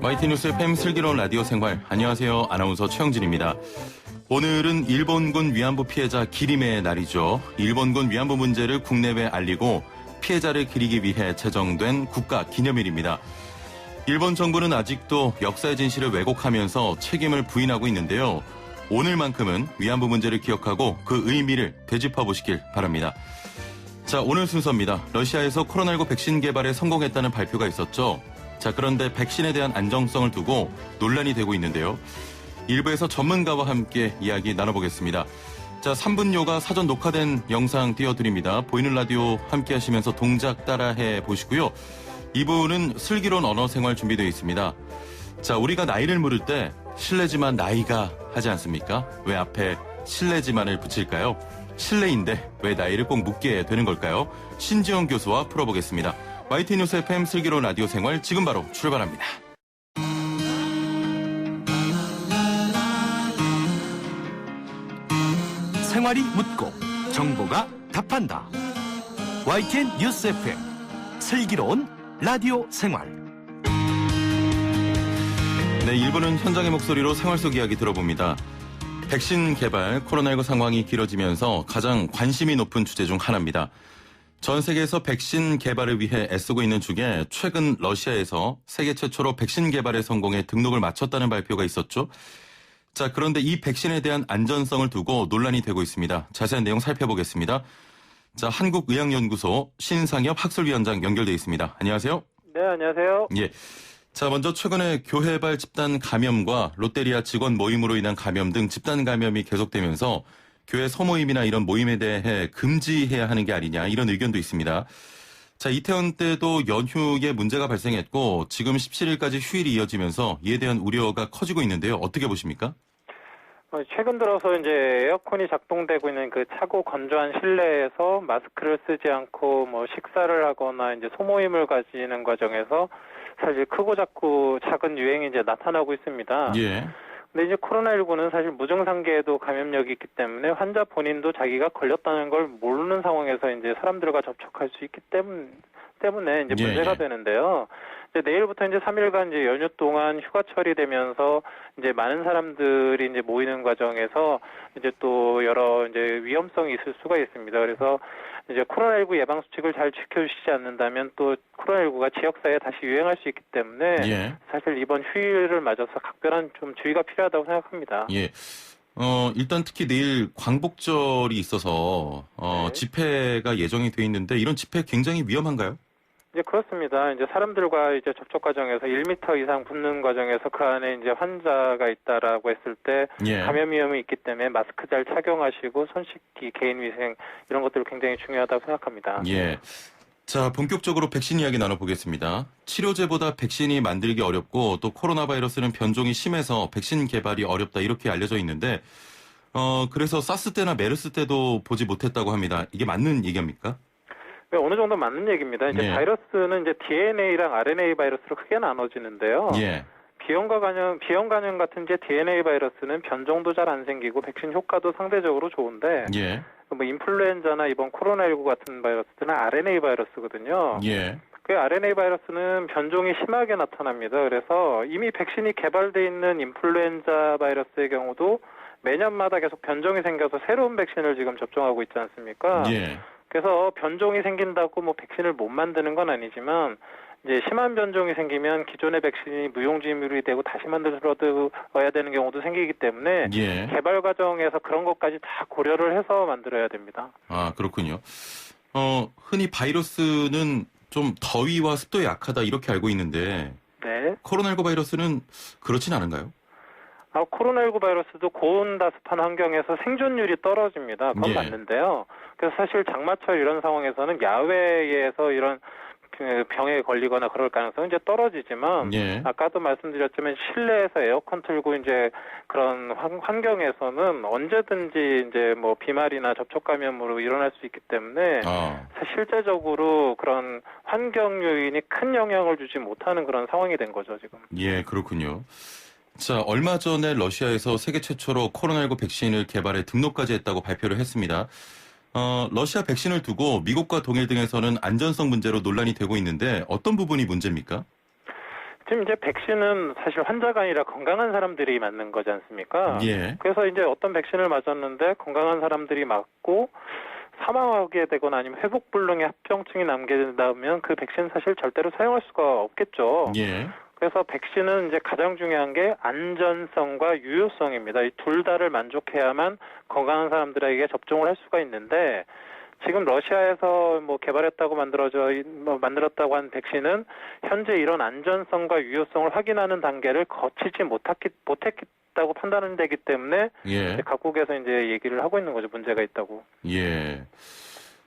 YT뉴스 FM 슬기로운 라디오 생활. 안녕하세요. 아나운서 최영진입니다. 오늘은 일본군 위안부 피해자 기림의 날이죠. 일본군 위안부 문제를 국내외에 알리고 피해자를 기리기 위해 제정된 국가기념일입니다. 일본 정부는 아직도 역사의 진실을 왜곡하면서 책임을 부인하고 있는데요. 오늘만큼은 위안부 문제를 기억하고 그 의미를 되짚어보시길 바랍니다. 자, 오늘 순서입니다. 러시아에서 코로나19 백신 개발에 성공했다는 발표가 있었죠. 자, 그런데 백신에 대한 안정성을 두고 논란이 되고 있는데요. 일부에서 전문가와 함께 이야기 나눠보겠습니다. 자, 3분요가 사전 녹화된 영상 띄워드립니다. 보이는 라디오 함께 하시면서 동작 따라해 보시고요. 2부는 슬기로운 언어생활 준비되어 있습니다. 자, 우리가 나이를 물을 때 실례지만 나이가 하지 않습니까? 왜 앞에 실례지만을 붙일까요? 실례인데 왜 나이를 꼭 묻게 되는 걸까요? 신지영 교수와 풀어보겠습니다. YT뉴스 FM 슬기로운 라디오 생활 지금 바로 출발합니다. 생활이 묻고 정보가 답한다. YTN 뉴스 FM 슬기로운 라디오 생활. 네, 1부는 현장의 목소리로 생활 속 이야기 들어봅니다. 백신 개발, 코로나19 상황이 길어지면서 가장 관심이 높은 주제 중 하나입니다. 전 세계에서 백신 개발을 위해 애쓰고 있는 중에 최근 러시아에서 세계 최초로 백신 개발에 성공해 등록을 마쳤다는 발표가 있었죠. 자, 그런데 이 백신에 대한 안전성을 두고 논란이 되고 있습니다. 자세한 내용 살펴보겠습니다. 자, 한국의학연구소 신상엽 학술위원장 연결돼 있습니다. 안녕하세요. 네, 안녕하세요. 예. 자, 먼저 최근에 교회발 집단 감염과 롯데리아 직원 모임으로 인한 감염 등 집단 감염이 계속되면서 교회 소모임이나 이런 모임에 대해 금지해야 하는 게 아니냐 이런 의견도 있습니다. 자, 이태원 때도 연휴에 문제가 발생했고 지금 17일까지 휴일이 이어지면서 이에 대한 우려가 커지고 있는데요. 어떻게 보십니까? 최근 들어서 이제 에어컨이 작동되고 있는 그 차고 건조한 실내에서 마스크를 쓰지 않고 뭐 식사를 하거나 이제 소모임을 가지는 과정에서 사실 크고 작은 유행이 이제 나타나고 있습니다. 예. 근데 이제 코로나19는 사실 무증상계에도 감염력이 있기 때문에 환자 본인도 자기가 걸렸다는 걸 모르는 상황에서 이제 사람들과 접촉할 수 있기 때문에 이제 문제가 되는데요. 이제 내일부터 이제 3일간 이제 연휴 동안 휴가철이 되면서 이제 많은 사람들이 이제 모이는 과정에서 이제 또 여러 이제 위험성이 있을 수가 있습니다. 그래서 이제 코로나19 예방 수칙을 잘 지켜주시지 않는다면 또 코로나19가 지역사회에 다시 유행할 수 있기 때문에 사실 이번 휴일을 맞아서 각별한 좀 주의가 필요하다고 생각합니다. 예. 일단 특히 내일 광복절이 있어서 네. 집회가 예정이 돼 있는데 이런 집회 굉장히 위험한가요? 이제 그렇습니다. 이제 사람들과 이제 접촉 과정에서 1m 이상 붙는 과정에서 그 안에 이제 환자가 있다라고 했을 때 감염 위험이 있기 때문에 마스크 잘 착용하시고 손 씻기, 개인 위생 이런 것들이 굉장히 중요하다고 생각합니다. 예. 자, 본격적으로 백신 이야기 나눠보겠습니다. 치료제보다 백신이 만들기 어렵고 또 코로나 바이러스는 변종이 심해서 백신 개발이 어렵다 이렇게 알려져 있는데 그래서 사스 때나 메르스 때도 보지 못했다고 합니다. 이게 맞는 얘기입니까? 네, 어느 정도 맞는 얘기입니다. 이제 바이러스는 이제 DNA랑 RNA 바이러스로 크게 나눠지는데요. 비형 간염 같은 이제 DNA 바이러스는 변종도 잘 안 생기고 백신 효과도 상대적으로 좋은데 뭐 인플루엔자나 이번 코로나19 같은 바이러스들은 RNA 바이러스거든요. 그 RNA 바이러스는 변종이 심하게 나타납니다. 그래서 이미 백신이 개발돼 있는 인플루엔자 바이러스의 경우도 매년마다 계속 변종이 생겨서 새로운 백신을 지금 접종하고 있지 않습니까? 그래서 변종이 생긴다고 뭐 백신을 못 만드는 건 아니지만 이제 심한 변종이 생기면 기존의 백신이 무용지물이 되고 다시 만들어야 되는 경우도 생기기 때문에 개발 과정에서 그런 것까지 다 고려를 해서 만들어야 됩니다. 아, 그렇군요. 흔히 바이러스는 좀 더위와 습도에 약하다 이렇게 알고 있는데 코로나19 바이러스는 그렇진 않은가요? 코로나19 바이러스도 고온다습한 환경에서 생존율이 떨어집니다. 그건 맞는데요. 그래서 사실 장마철 이런 상황에서는 야외에서 이런 병에 걸리거나 그럴 가능성은 이제 떨어지지만 아까도 말씀드렸지만 실내에서 에어컨 틀고 이제 그런 환경에서는 언제든지 이제 뭐 비말이나 접촉 감염으로 일어날 수 있기 때문에 실제적으로 그런 환경 요인이 큰 영향을 주지 못하는 그런 상황이 된 거죠, 지금. 예, 그렇군요. 자, 얼마 전에 러시아에서 세계 최초로 코로나19 백신을 개발해 등록까지 했다고 발표를 했습니다. 러시아 백신을 두고 미국과 동일 등에서는 안전성 문제로 논란이 되고 있는데 어떤 부분이 문제입니까? 지금 이제 백신은 사실 환자가 아니라 건강한 사람들이 맞는 거지 않습니까? 예. 그래서 이제 어떤 백신을 맞았는데 건강한 사람들이 맞고 사망하게 되거나 아니면 회복불능의 합병증이 남게 된다면 그 백신 사실 절대로 사용할 수가 없겠죠. 예. 그래서 백신은 이제 가장 중요한 게 안전성과 유효성입니다. 이 둘 다를 만족해야만 건강한 사람들에게 접종을 할 수가 있는데 지금 러시아에서 개발했다고 만들었다고 한 백신은 현재 이런 안전성과 유효성을 확인하는 단계를 거치지 못했다고 판단되기 때문에 예. 각국에서 이제 얘기를 하고 있는 거죠. 문제가 있다고. 예.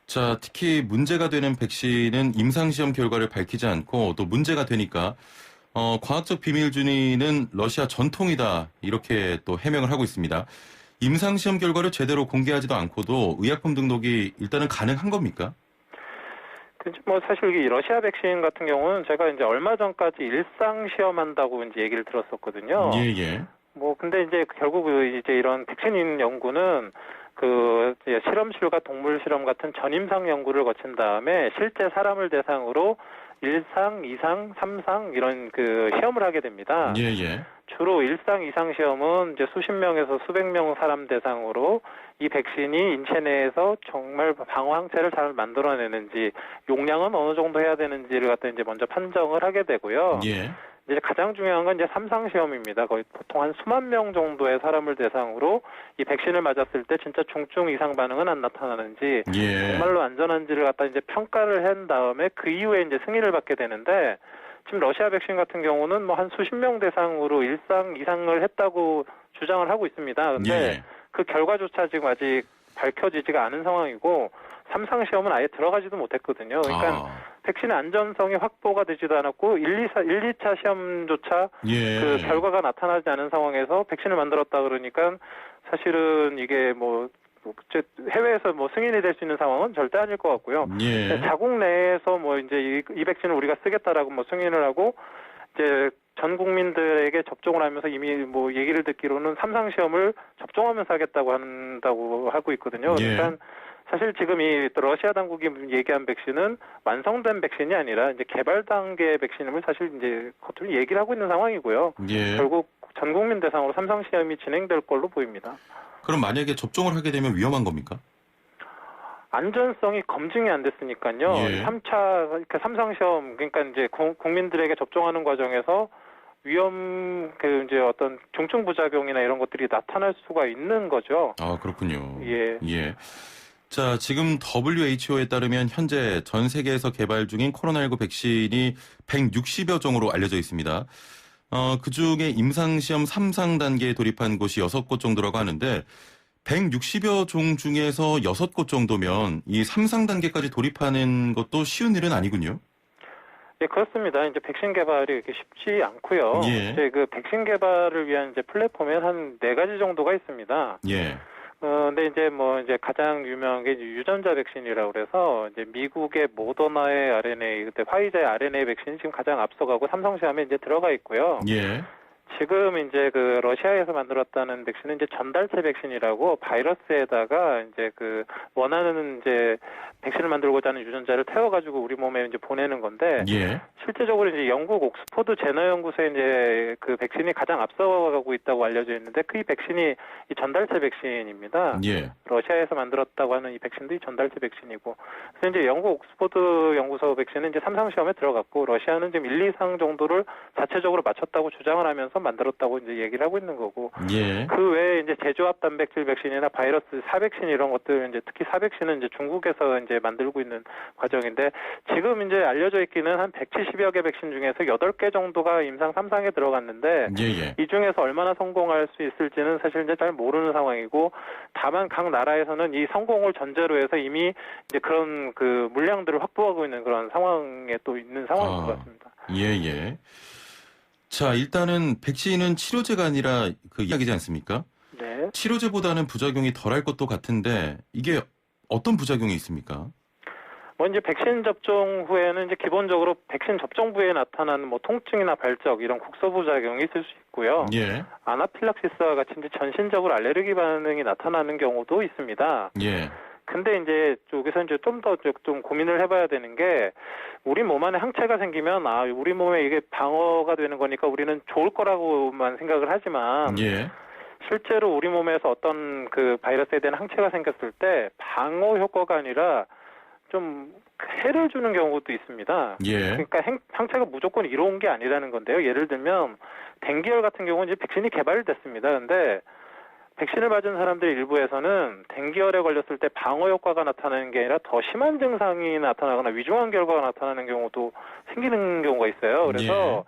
자, 특히 문제가 되는 백신은 임상시험 결과를 밝히지 않고 또 문제가 되니까 과학적 비밀 준위는 러시아 전통이다 이렇게 또 해명을 하고 있습니다. 임상시험 결과를 제대로 공개하지도 않고도 의약품 등록이 일단은 가능한 겁니까? 사실 이 러시아 백신 같은 경우는 제가 이제 얼마 전까지 일상 시험한다고 이제 얘기를 들었었거든요. 예. 근데 이제 결국 이제 이런 백신 연구는 이제 실험실과 동물 실험 같은 전임상 연구를 거친 다음에 실제 사람을 대상으로 1상, 2상, 3상 이런 시험을 하게 됩니다. 예. 주로 1상, 2상 시험은 이제 수십 명에서 수백 명 사람 대상으로 이 백신이 인체 내에서 정말 방어 항체를 잘 만들어내는지 용량은 어느 정도 해야 되는지를 갖다 이제 먼저 판정을 하게 되고요. 예. 이제 가장 중요한 건 이제 3상 시험입니다. 거의 보통 한 수만 명 정도의 사람을 대상으로 이 백신을 맞았을 때 진짜 중증 이상 반응은 안 나타나는지 예. 정말로 안전한지를 갖다 이제 평가를 한 다음에 그 이후에 이제 승인을 받게 되는데 지금 러시아 백신 같은 경우는 한 수십 명 대상으로 1상, 2상을 했다고 주장을 하고 있습니다. 근데 예. 그 결과조차 지금 아직 밝혀지지가 않은 상황이고 3상 시험은 아예 들어가지도 못했거든요. 그러니까 백신의 안전성이 확보가 되지도 않았고 1, 2차 시험조차 그 결과가 나타나지 않은 상황에서 백신을 만들었다 그러니까 사실은 이게 해외에서 승인이 될 수 있는 상황은 절대 아닐 것 같고요. 예. 자국 내에서 이제 이 백신을 우리가 쓰겠다라고 승인을 하고 이제 전 국민들에게 접종을 하면서 이미 얘기를 듣기로는 3상 시험을 접종하면서 한다고 하고 있거든요. 예. 그러니까 사실 지금 이 러시아 당국이 얘기한 백신은 완성된 백신이 아니라 이제 개발 단계 백신임을 사실 이제 겉으로 얘기를 하고 있는 상황이고요. 예. 결국 전 국민 대상으로 3상 시험이 진행될 걸로 보입니다. 그럼 만약에 접종을 하게 되면 위험한 겁니까? 안전성이 검증이 안 됐으니까요. 예. 3상 시험 그러니까 이제 국민들에게 접종하는 과정에서 이제 어떤 중증 부작용이나 이런 것들이 나타날 수가 있는 거죠. 아, 그렇군요. 예. 자, 지금 WHO에 따르면 현재 전 세계에서 개발 중인 코로나19 백신이 160여 종으로 알려져 있습니다. 그중에 임상시험 3상 단계에 돌입한 곳이 6곳 정도라고 하는데 160여 종 중에서 6곳 정도면 이 3상 단계까지 돌입하는 것도 쉬운 일은 아니군요. 예, 그렇습니다. 이제 백신 개발이 이렇게 쉽지 않고요. 예. 이제 그 백신 개발을 위한 이제 플랫폼에 한 4가지 정도가 있습니다. 예. 근데 이제 가장 유명한 게 유전자 백신이라고 그래서 이제 미국의 모더나의 RNA, 그때 화이자의 RNA 백신이 지금 가장 앞서가고 3상 시험에 이제 들어가 있고요. 예. 지금 이제 러시아에서 만들었다는 백신은 이제 전달체 백신이라고 바이러스에다가 이제 원하는 이제 백신을 만들고자 하는 유전자를 태워가지고 우리 몸에 이제 보내는 건데 예. 실제적으로 이제 영국 옥스퍼드 제너 연구소에 이제 그 백신이 가장 앞서가고 있다고 알려져 있는데 그 이 백신이 이 전달체 백신입니다. 예. 러시아에서 만들었다고 하는 이 백신도 이 전달체 백신이고 그래서 이제 영국 옥스퍼드 연구소 백신은 이제 3상 시험에 들어갔고 러시아는 지금 1, 2상 정도를 자체적으로 맞췄다고 주장을 하면서 만들었다고 이제 얘기를 하고 있는 거고 예. 그 외에 이제 제조합 단백질 백신이나 바이러스 사백신 이런 것들 이제 특히 사백신은 이제 중국에서 이제 만들고 있는 과정인데 지금 이제 알려져 있기는 한 170여 개 백신 중에서 8개 정도가 임상 3상에 들어갔는데 예. 이 중에서 얼마나 성공할 수 있을지는 사실 이제 잘 모르는 상황이고 다만 각 나라에서는 이 성공을 전제로 해서 이미 이제 그런 물량들을 확보하고 있는 그런 상황에 또 있는 상황인 것 같습니다. 예. 자, 일단은 백신은 치료제가 아니라 약이지 않습니까? 네. 치료제보다는 부작용이 덜할 것도 같은데 이게 어떤 부작용이 있습니까? 뭐 이제 백신 접종 후에는 이제 기본적으로 백신 접종 부에 나타나는 뭐 통증이나 발적 이런 국소부작용이 있을 수 있고요. 예. 아나필락시스와 같이 이제 전신적으로 알레르기 반응이 나타나는 경우도 있습니다. 예. 근데 이제 여기서 이제 좀 더 좀 고민을 해봐야 되는 게 우리 몸 안에 항체가 생기면 우리 몸에 이게 방어가 되는 거니까 우리는 좋을 거라고만 생각을 하지만 예. 실제로 우리 몸에서 어떤 그 바이러스에 대한 항체가 생겼을 때 방어 효과가 아니라 좀 해를 주는 경우도 있습니다. 예. 그러니까 항체가 무조건 이로운 게 아니라는 건데요. 예를 들면 댕기열 같은 경우는 이제 백신이 개발됐습니다. 근데 백신을 맞은 사람들 일부에서는 댕기열에 걸렸을 때 방어 효과가 나타나는 게 아니라 더 심한 증상이 나타나거나 위중한 결과가 나타나는 경우도 생기는 경우가 있어요. 그래서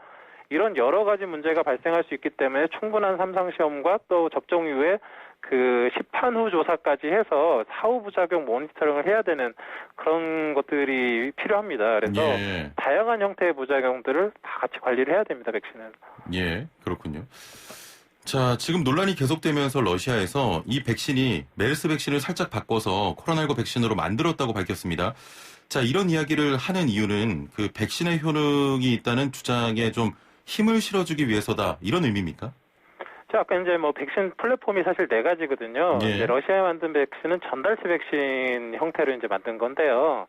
이런 여러 가지 문제가 발생할 수 있기 때문에 충분한 삼상시험과 또 접종 이후에 그 시판 후 조사까지 해서 사후 부작용 모니터링을 해야 되는 그런 것들이 필요합니다. 그래서 다양한 형태의 부작용들을 다 같이 관리를 해야 됩니다. 백신은. 예, 그렇군요. 자, 지금 논란이 계속되면서 러시아에서 이 백신이 메르스 백신을 살짝 바꿔서 코로나19 백신으로 만들었다고 밝혔습니다. 자, 이런 이야기를 하는 이유는 그 백신의 효능이 있다는 주장에 좀 힘을 실어주기 위해서다, 이런 의미입니까? 자, 아까 이제 뭐 백신 플랫폼이 사실 4가지거든요. 이제 러시아에 만든 백신은 전달체 백신 형태로 이제 만든 건데요.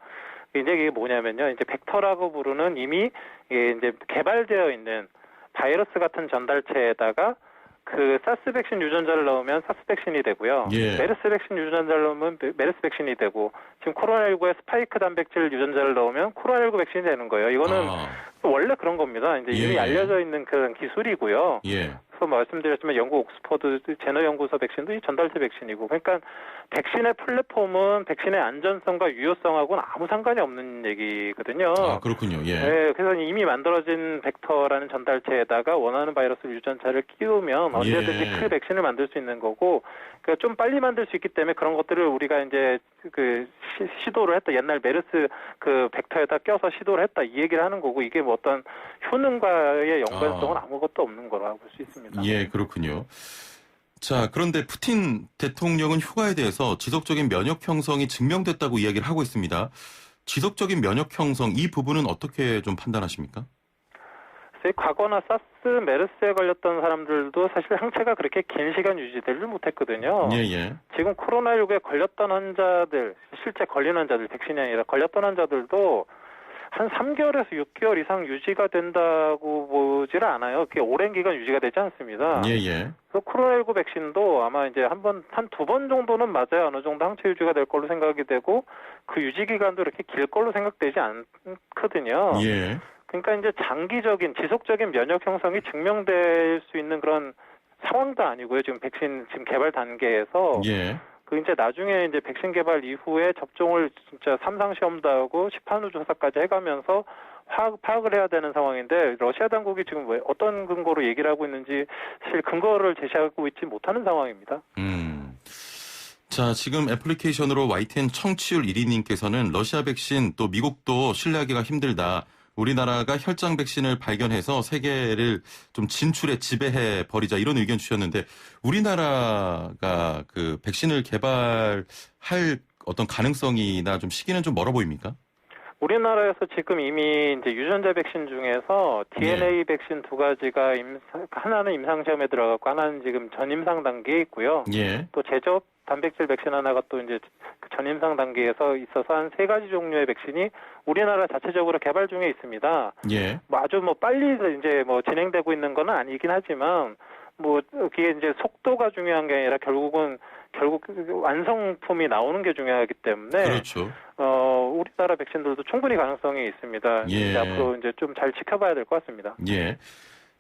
이제 이게 뭐냐면요. 이제 벡터라고 부르는 이미 이제 개발되어 있는 바이러스 같은 전달체에다가 그 사스 백신 유전자를 넣으면 사스 백신이 되고요. 메르스 백신 유전자를 넣으면 메르스 백신이 되고, 지금 코로나19에 스파이크 단백질 유전자를 넣으면 코로나19 백신이 되는 거예요. 이거는 원래 그런 겁니다. 이제 이미 알려져 있는 그런 기술이고요. 그래서 말씀드렸지만 영국 옥스퍼드 제너 연구소 백신도 이 전달체 백신이고, 그러니까 백신의 플랫폼은 백신의 안전성과 유효성하고는 아무 상관이 없는 얘기거든요. 아, 그렇군요. 네, 그래서 이미 만들어진 벡터라는 전달체에다가 원하는 바이러스 유전자를 끼우면 언제든지 그 백신을 만들 수 있는 거고, 그러니까 좀 빨리 만들 수 있기 때문에 그런 것들을 우리가 이제 그 시도를 했다. 옛날 메르스 그 벡터에다 껴서 시도를 했다, 이 얘기를 하는 거고, 이게 뭐 어떤 효능과의 연관성은 아무것도 없는 거라고 볼 수 있습니다. 예, 그렇군요. 자, 그런데 푸틴 대통령은 휴가에 대해서 지속적인 면역 형성이 증명됐다고 이야기를 하고 있습니다. 지속적인 면역 형성, 이 부분은 어떻게 좀 판단하십니까? 과거나 사스, 메르스에 걸렸던 사람들도 사실 항체가 그렇게 긴 시간 유지되지 못했거든요. 지금 코로나19에 걸렸던 환자들, 실제 걸린 환자들, 백신이 아니라 걸렸던 환자들도 한 3개월에서 6개월 이상 유지가 된다고 보지를 않아요. 그게 오랜 기간 유지가 되지 않습니다. 그래서 코로나19 백신도 아마 이제 한 2번 정도는 맞아야 어느 정도 항체 유지가 될 걸로 생각이 되고, 그 유지 기간도 이렇게 길 걸로 생각되지 않거든요. 그러니까 이제 장기적인 지속적인 면역 형성이 증명될 수 있는 그런 상황도 아니고요. 지금 백신 지금 개발 단계에서 그 이제 나중에 이제 백신 개발 이후에 접종을 진짜 삼상 시험도 하고 시판 후 조사까지 해가면서 파악을 해야 되는 상황인데, 러시아 당국이 지금 왜 어떤 근거로 얘기를 하고 있는지 사실 근거를 제시하고 있지 못하는 상황입니다. 자, 지금 애플리케이션으로 YTN 청취율 1위님께서는 러시아 백신 또 미국도 신뢰하기가 힘들다. 우리나라가 혈장 백신을 발견해서 세계를 좀 진출해 지배해 버리자, 이런 의견 주셨는데, 우리나라가 그 백신을 개발할 어떤 가능성이나 좀 시기는 좀 멀어 보입니까? 우리나라에서 지금 이미 이제 유전자 백신 중에서 DNA 백신 2가지가 하나는 임상시험에 들어갔고 하나는 지금 전임상 단계에 있고요. 또 제조업 단백질 백신 하나가 또 이제 전임상 단계에서 있어서 한 3가지 종류의 백신이 우리나라 자체적으로 개발 중에 있습니다. 뭐 아주 뭐 빨리 이제 뭐 진행되고 있는 건 아니긴 하지만, 뭐 그게 이제 속도가 중요한 게 아니라 결국 완성품이 나오는 게 중요하기 때문에 우리나라 백신들도 충분히 가능성이 있습니다. 이제 앞으로 이제 좀 잘 지켜봐야 될 것 같습니다.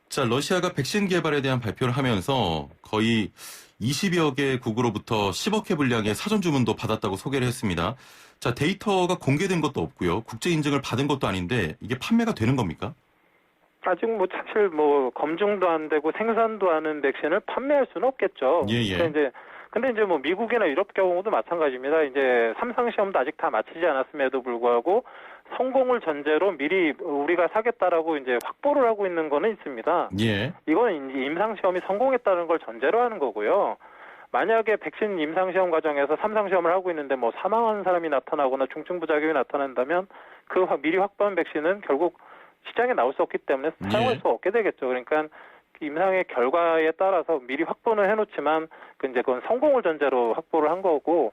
자, 러시아가 백신 개발에 대한 발표를 하면서 거의 20여 개국으로부터 10억 회 분량의 사전 주문도 받았다고 소개를 했습니다. 자, 데이터가 공개된 것도 없고요. 국제 인증을 받은 것도 아닌데 이게 판매가 되는 겁니까? 아직 뭐 사실 뭐 검증도 안 되고 생산도 하는 백신을 판매할 수는 없겠죠. 근데 이제 뭐 미국이나 유럽 경우도 마찬가지입니다. 이제 삼상 시험도 아직 다 마치지 않았음에도 불구하고 성공을 전제로 미리 우리가 사겠다라고 이제 확보를 하고 있는 거는 있습니다. 이건 이제 임상 시험이 성공했다는 걸 전제로 하는 거고요. 만약에 백신 임상시험 과정에서 3상 시험을 하고 있는데 뭐 사망한 사람이 나타나거나 중증 부작용이 나타난다면 그 미리 확보한 백신은 결국 시장에 나올 수 없기 때문에 사용할 수 없게 되겠죠. 그러니까 임상의 결과에 따라서 미리 확보는 해놓지만 그건 성공을 전제로 확보를 한 거고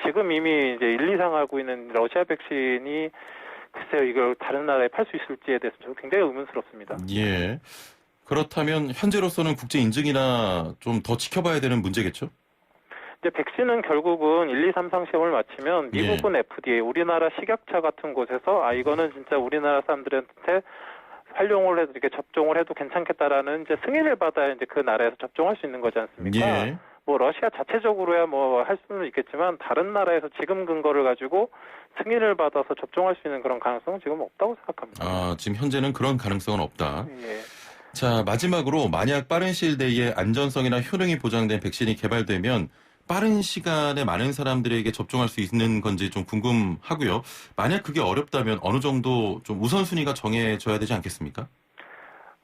지금 이미 이제 1, 2상 하고 있는 러시아 백신이 글쎄요 이걸 다른 나라에 팔 수 있을지에 대해서 저는 굉장히 의문스럽습니다. 예. 그렇다면 현재로서는 국제 인증이나 좀 더 지켜봐야 되는 문제겠죠? 이제 백신은 결국은 1, 2, 3상 시험을 마치면 미국은 FDA, 우리나라 식약처 같은 곳에서 이거는 진짜 우리나라 사람들한테 활용을 해도 이렇게 접종을 해도 괜찮겠다라는 이제 승인을 받아야 이제 그 나라에서 접종할 수 있는 거지 않습니까? 예. 뭐 러시아 자체적으로야 뭐 할 수는 있겠지만 다른 나라에서 지금 근거를 가지고 승인을 받아서 접종할 수 있는 그런 가능성은 지금 없다고 생각합니다. 지금 현재는 그런 가능성은 없다. 예. 자, 마지막으로 만약 빠른 시일 내에 안전성이나 효능이 보장된 백신이 개발되면 빠른 시간에 많은 사람들에게 접종할 수 있는 건지 좀 궁금하고요. 만약 그게 어렵다면 어느 정도 좀 우선순위가 정해져야 되지 않겠습니까?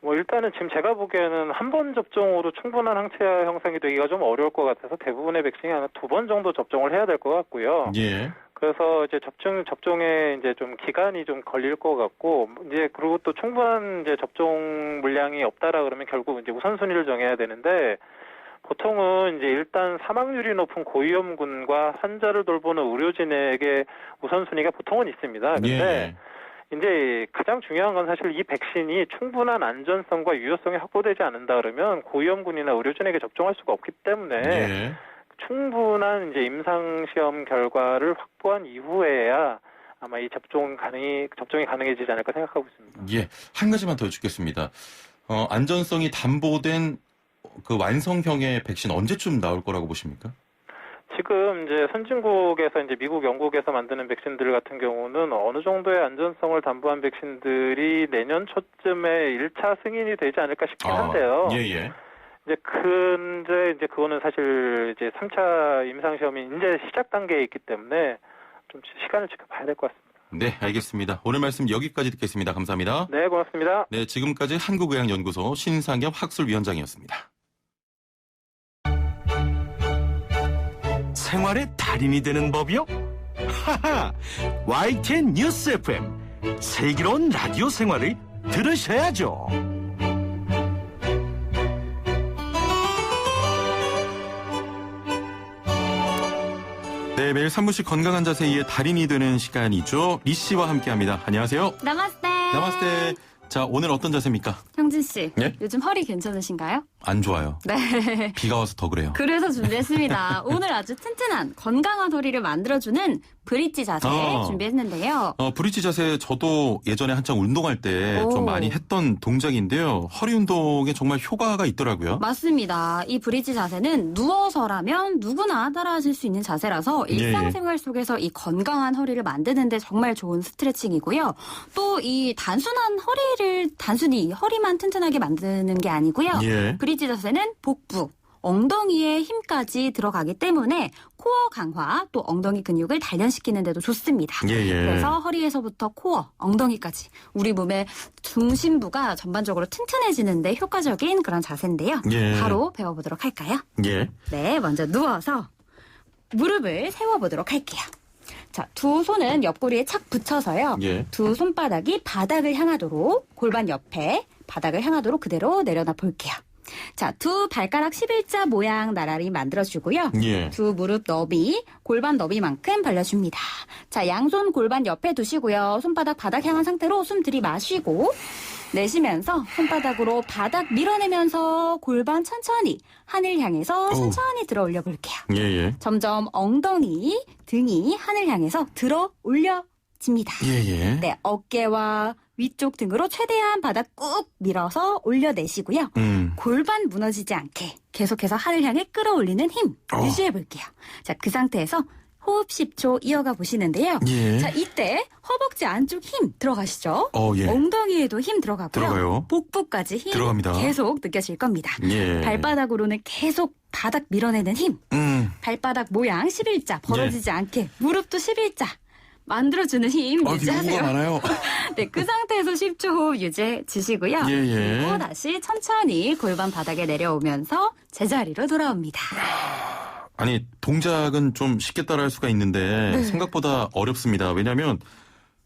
뭐 일단은 지금 제가 보기에는 한 번 접종으로 충분한 항체 형성이 되기가 좀 어려울 것 같아서 대부분의 백신이 한 2번 정도 접종을 해야 될 것 같고요. 예. 그래서 이제 접종에 이제 좀 기간이 좀 걸릴 것 같고 이제 그리고 또 충분한 이제 접종 물량이 없다라 그러면 결국 이제 우선순위를 정해야 되는데 보통은 이제 일단 사망률이 높은 고위험군과 환자를 돌보는 의료진에게 우선순위가 보통은 있습니다. 근데 이제 가장 중요한 건 사실 이 백신이 충분한 안전성과 유효성이 확보되지 않는다 그러면 고위험군이나 의료진에게 접종할 수가 없기 때문에 충분한 이제 임상시험 결과를 확보한 이후에야 아마 이 접종이 가능해지지 않을까 생각하고 있습니다. 예, 한 가지만 더 여쭙겠습니다. 안전성이 담보된 그 완성형의 백신 언제쯤 나올 거라고 보십니까? 지금 이제 선진국에서 이제 미국, 영국에서 만드는 백신들 같은 경우는 어느 정도의 안전성을 담보한 백신들이 내년 초쯤에 1차 승인이 되지 않을까 싶긴 한데요. 예. 근데 이제 그거는 사실 이제 3차 임상 시험이 이제 시작 단계에 있기 때문에 좀 시간을 지켜봐야 될 것 같습니다. 네, 알겠습니다. 오늘 말씀 여기까지 듣겠습니다. 감사합니다. 네, 고맙습니다. 네, 지금까지 한국의학연구소 신상엽 학술위원장이었습니다. 생활의 달인이 되는 법이요? 하하! YTN 뉴스 FM 슬기로운 라디오 생활을 들으셔야죠. 네, 매일 3분씩 건강한 자세의 달인이 되는 시간이죠. 리 씨와 함께합니다. 안녕하세요. 나마스테. 나마스테. 자, 오늘 어떤 자세입니까? 형진 씨, 예? 요즘 허리 괜찮으신가요? 안 좋아요. 네. 비가 와서 더 그래요. 그래서 준비했습니다. 오늘 아주 튼튼한 건강한 허리를 만들어주는 브릿지 자세 준비했는데요. 브릿지 자세 저도 예전에 한창 운동할 때 좀 많이 했던 동작인데요. 허리 운동에 정말 효과가 있더라고요. 맞습니다. 이 브릿지 자세는 누워서라면 누구나 따라하실 수 있는 자세라서 일상생활 속에서 이 건강한 허리를 만드는데 정말 좋은 스트레칭이고요. 또 이 단순한 허리를 단순히 허리만 튼튼하게 만드는 게 아니고요. 브릿지 자세는 복부, 엉덩이에 힘까지 들어가기 때문에 코어 강화, 또 엉덩이 근육을 단련시키는 데도 좋습니다. 그래서 허리에서부터 코어, 엉덩이까지 우리 몸의 중심부가 전반적으로 튼튼해지는 데 효과적인 그런 자세인데요. 바로 배워보도록 할까요? 네, 먼저 누워서 무릎을 세워보도록 할게요. 자, 두 손은 옆구리에 착 붙여서요. 두 손바닥이 바닥을 향하도록 골반 옆에 바닥을 향하도록 그대로 내려놔 볼게요. 자, 두 발가락 11자 모양 나란히 만들어주고요. 두 무릎 너비, 골반 너비만큼 벌려줍니다. 자, 양손 골반 옆에 두시고요. 손바닥 바닥 향한 상태로 숨 들이마시고 내쉬면서 손바닥으로 바닥 밀어내면서 골반 천천히 하늘 향해서 천천히 들어 올려 볼게요. 점점 엉덩이, 등이 하늘 향해서 들어 올려집니다. 네, 어깨와 위쪽 등으로 최대한 바닥 꾹 밀어서 올려내시고요. 골반 무너지지 않게 계속해서 하늘 향해 끌어올리는 힘 유지해볼게요. 자, 그 상태에서 호흡 10초 이어가 보시는데요. 자, 이때 허벅지 안쪽 힘 들어가시죠. 엉덩이에도 힘 들어가고요. 복부까지 힘 들어갑니다. 계속 느껴질 겁니다. 발바닥으로는 계속 바닥 밀어내는 힘. 발바닥 모양 11자 벌어지지 않게 무릎도 11자. 만들어주는 힘 유지하세요. 많아요. 네, 그 상태에서 10초 호흡 유지해주시고요. 그리고 다시 천천히 골반 바닥에 내려오면서 제자리로 돌아옵니다. 아니, 동작은 좀 쉽게 따라할 수가 있는데 네. 생각보다 어렵습니다. 왜냐하면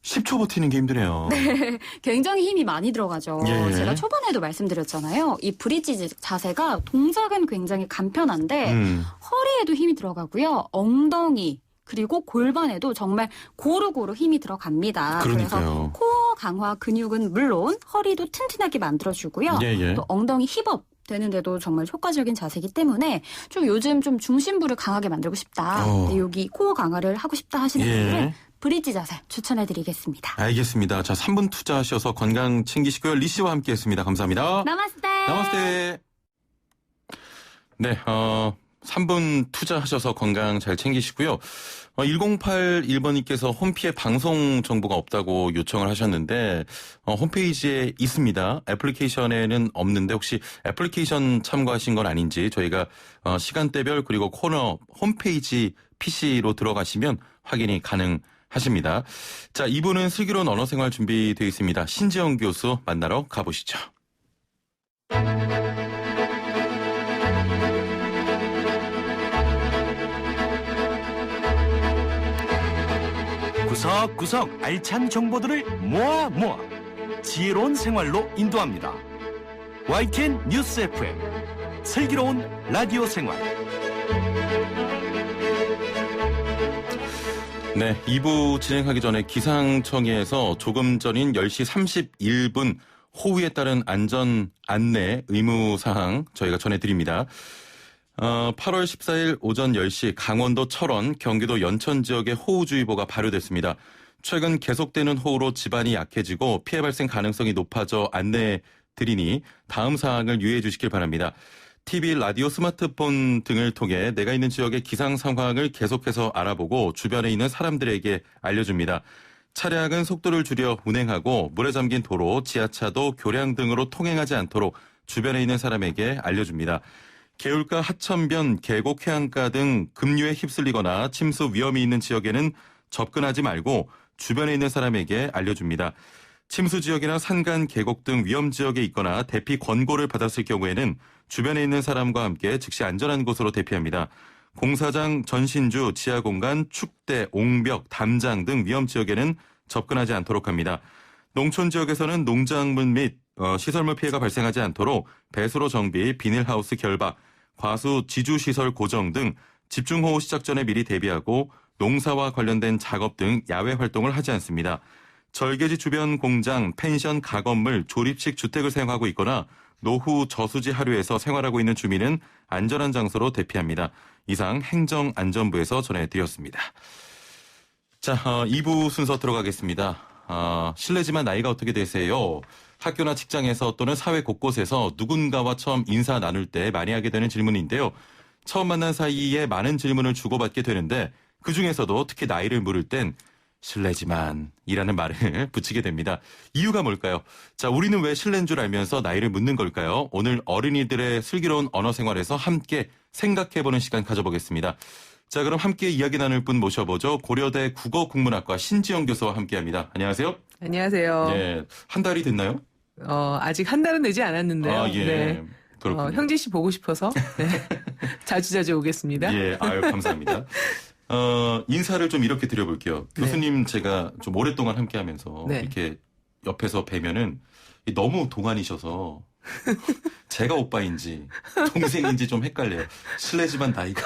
10초 버티는 게 힘드네요. 네, 굉장히 힘이 많이 들어가죠. 예. 제가 초반에도 말씀드렸잖아요. 이 브릿지 자세가 동작은 굉장히 간편한데 허리에도 힘이 들어가고요. 엉덩이 그리고 골반에도 정말 고루고루 힘이 들어갑니다. 그러니까요. 그래서 코어 강화 근육은 물론 허리도 튼튼하게 만들어주고요. 예. 또 엉덩이 힙업 되는데도 정말 효과적인 자세이기 때문에 좀 요즘 좀 중심부를 강하게 만들고 싶다. 근데 여기 코어 강화를 하고 싶다 하시는 분들은 브릿지 자세 추천해드리겠습니다. 알겠습니다. 자, 3분 투자하셔서 건강 챙기시고요. 리 씨와 함께했습니다. 감사합니다. 나마스테. 나마스테. 네, 3분 투자하셔서 건강 잘 챙기시고요. 1081번님께서 홈피에 방송 정보가 없다고 요청을 하셨는데 홈페이지에 있습니다. 애플리케이션에는 없는데 혹시 애플리케이션 참고하신 건 아닌지 저희가 시간대별 그리고 코너 홈페이지 PC로 들어가시면 확인이 가능하십니다. 자, 2부는 슬기로운 언어생활 준비되어 있습니다. 신지영 교수 만나러 가보시죠. 구석구석 알찬 정보들을 모아 지혜로운 생활로 인도합니다. YTN 뉴스 FM 슬기로운 라디오 생활. 네, 2부 진행하기 전에 기상청에서 조금 전인 10시 31분 호우에 따른 안전 안내 의무사항 저희가 전해드립니다. 8월 14일 오전 10시 강원도 철원, 경기도 연천 지역에 호우주의보가 발효됐습니다. 최근 계속되는 호우로 지반이 약해지고 피해 발생 가능성이 높아져 안내드리니 다음 사항을 유의해 주시길 바랍니다. TV, 라디오, 스마트폰 등을 통해 내가 있는 지역의 기상 상황을 계속해서 알아보고 주변에 있는 사람들에게 알려줍니다. 차량은 속도를 줄여 운행하고 물에 잠긴 도로, 지하차도, 교량 등으로 통행하지 않도록 주변에 있는 사람에게 알려줍니다. 개울가, 하천변, 계곡, 해안가 등 급류에 휩쓸리거나 침수 위험이 있는 지역에는 접근하지 말고 주변에 있는 사람에게 알려줍니다. 침수 지역이나 산간, 계곡 등 위험 지역에 있거나 대피 권고를 받았을 경우에는 주변에 있는 사람과 함께 즉시 안전한 곳으로 대피합니다. 공사장, 전신주, 지하공간, 축대, 옹벽, 담장 등 위험 지역에는 접근하지 않도록 합니다. 농촌 지역에서는 농작물 및 시설물 피해가 발생하지 않도록 배수로 정비, 비닐하우스 결박, 과수 지주시설 고정 등 집중호우 시작 전에 미리 대비하고 농사와 관련된 작업 등 야외 활동을 하지 않습니다. 절개지 주변 공장, 펜션, 가건물, 조립식 주택을 사용하고 있거나 노후 저수지 하류에서 생활하고 있는 주민은 안전한 장소로 대피합니다. 이상 행정안전부에서 전해드렸습니다. 자, 2부 순서 들어가겠습니다. 실례지만 나이가 어떻게 되세요? 학교나 직장에서 또는 사회 곳곳에서 누군가와 처음 인사 나눌 때 많이 하게 되는 질문인데요. 처음 만난 사이에 많은 질문을 주고받게 되는데 그중에서도 특히 나이를 물을 땐 실례지만 이라는 말을 붙이게 됩니다. 이유가 뭘까요? 자, 우리는 왜 실례인 줄 알면서 나이를 묻는 걸까요? 오늘 어린이들의 슬기로운 언어 생활에서 함께 생각해보는 시간 가져보겠습니다. 자, 그럼 함께 이야기 나눌 분 모셔보죠. 고려대 국어국문학과 신지영 교수와 함께합니다. 안녕하세요. 안녕하세요. 예, 한 달이 됐나요? 아직 한 달은 되지 않았는데요. 예. 네. 그렇군요. 형진 씨 보고 싶어서 네. 자주 오겠습니다. 예, 아유, 감사합니다. 인사를 좀 이렇게 드려볼게요. 교수님 제가 좀 오랫동안 함께 하면서 이렇게 옆에서 뵈면은 너무 동안이셔서 제가 오빠인지 동생인지 좀 헷갈려요. 실례지만 나이가.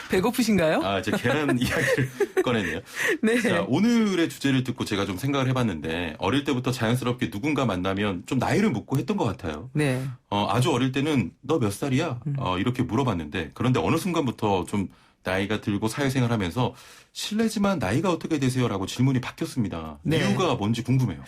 배고프신가요? 제 계란 이야기를 꺼냈네요. 네. 자, 오늘의 주제를 듣고 제가 좀 생각을 해봤는데 어릴 때부터 자연스럽게 누군가 만나면 좀 나이를 묻고 했던 것 같아요. 네. 아주 어릴 때는 너 몇 살이야? 이렇게 물어봤는데 그런데 어느 순간부터 좀 나이가 들고 사회생활 하면서 실례지만 나이가 어떻게 되세요라고 질문이 바뀌었습니다. 네. 이유가 뭔지 궁금해요.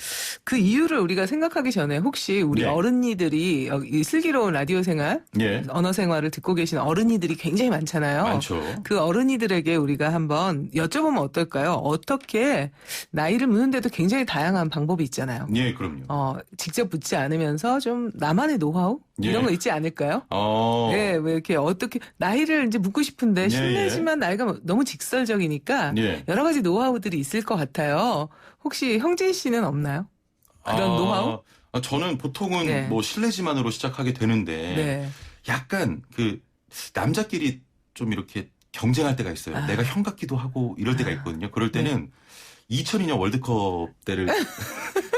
그 이유를 우리가 생각하기 전에 혹시 우리 어른이들이 이 슬기로운 라디오 생활, 언어 생활을 듣고 계신 어른이들이 굉장히 많잖아요. 많죠. 그 어른이들에게 우리가 한번 여쭤보면 어떨까요? 어떻게 나이를 묻는데도 굉장히 다양한 방법이 있잖아요. 예, 그럼요. 직접 묻지 않으면서 좀 나만의 노하우? 이런 거 있지 않을까요? 네, 왜 이렇게 어떻게 나이를 이제 묻고 싶은데 실례지만 나이가 너무 직설적이니까 여러 가지 노하우들이 있을 것 같아요. 혹시 형진 씨는 없나요? 그런 노하우? 저는 보통은 뭐 실례지만으로 시작하게 되는데 약간 그 남자끼리 좀 이렇게 경쟁할 때가 있어요. 내가 형 같기도 하고 이럴 때가 있거든요. 그럴 때는 2002년 월드컵 때를